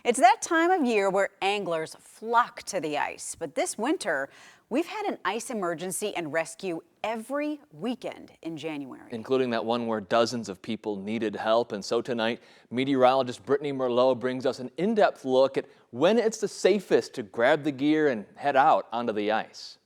It's that time of year where anglers flock to the ice. But this winter, we've had an ice emergency and rescue every weekend in January. Including that one where dozens of people needed help. And so tonight, meteorologist Brittany Merlot brings us an in-depth look at when it's the safest to grab the gear and head out onto the ice.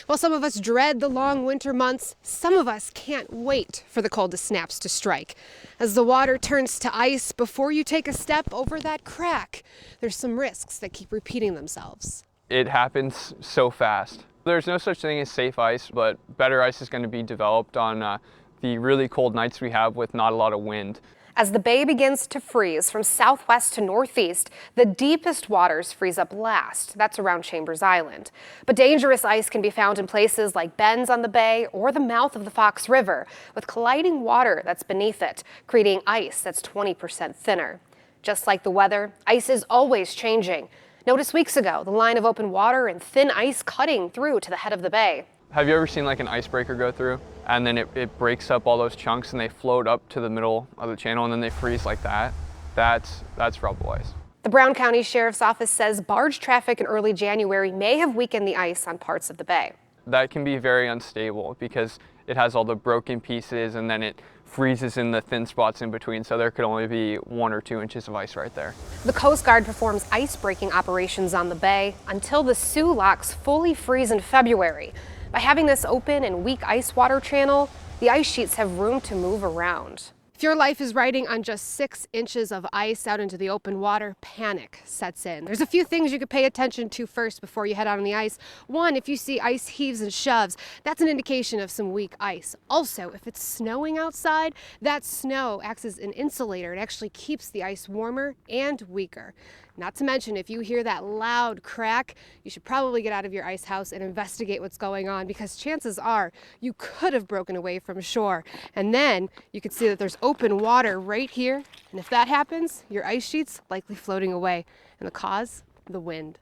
While some of us dread the long winter months, some of us can't wait for the coldest snaps to strike. As the water turns to ice, before you take a step over that crack, there's some risks that keep repeating themselves. It happens so fast. There's no such thing as safe ice, but better ice is going to be developed on the really cold nights we have with not a lot of wind. As the bay begins to freeze from southwest to northeast, the deepest waters freeze up last. That's around Chambers Island. But dangerous ice can be found in places like bends on the bay or the mouth of the Fox River, with colliding water that's beneath it, creating ice that's 20% thinner. Just like the weather, ice is always changing. Notice weeks ago, the line of open water and thin ice cutting through to the head of the bay. Have you ever seen like an icebreaker go through and then it breaks up all those chunks and they float up to the middle of the channel and then they freeze like that? That's rubble ice. The Brown County Sheriff's Office says barge traffic in early January may have weakened the ice on parts of the bay. That can be very unstable because it has all the broken pieces and then it freezes in the thin spots in between, so there could only be 1 or 2 inches of ice right there. The Coast Guard performs ice-breaking operations on the bay until the Soo locks fully freeze in February. By having this open and weak ice water channel, the ice sheets have room to move around. If your life is riding on just 6 inches of ice out into the open water, panic sets in. There's a few things you could pay attention to first before you head out on the ice. One, if you see ice heaves and shoves, that's an indication of some weak ice. Also, if it's snowing outside, that snow acts as an insulator. It actually keeps the ice warmer and weaker. Not to mention, if you hear that loud crack, you should probably get out of your ice house and investigate what's going on, because chances are you could have broken away from shore. And then you could see that there's open water right here. And if that happens, your ice sheet's likely floating away. And the cause? The wind.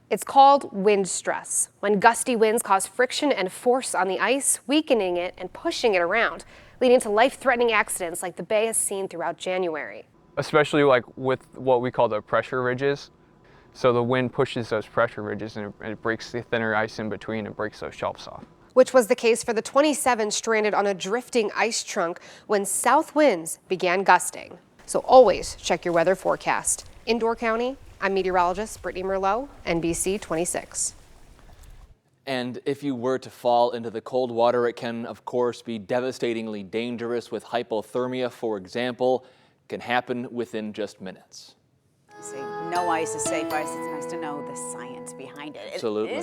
It's called wind stress, when gusty winds cause friction and force on the ice, weakening it and pushing it around, leading to life-threatening accidents like the bay has seen throughout January. Especially like with what we call the pressure ridges. So the wind pushes those pressure ridges and it breaks the thinner ice in between and breaks those shelves off. Which was the case for the 27 stranded on a drifting ice trunk when south winds began gusting. So always check your weather forecast. In Door County, I'm meteorologist Brittany Merlot, NBC 26. And if you were to fall into the cold water, it can, of course, be devastatingly dangerous. With hypothermia, for example, can happen within just minutes. See, no ice is safe ice. It's nice to know the science behind it. Absolutely.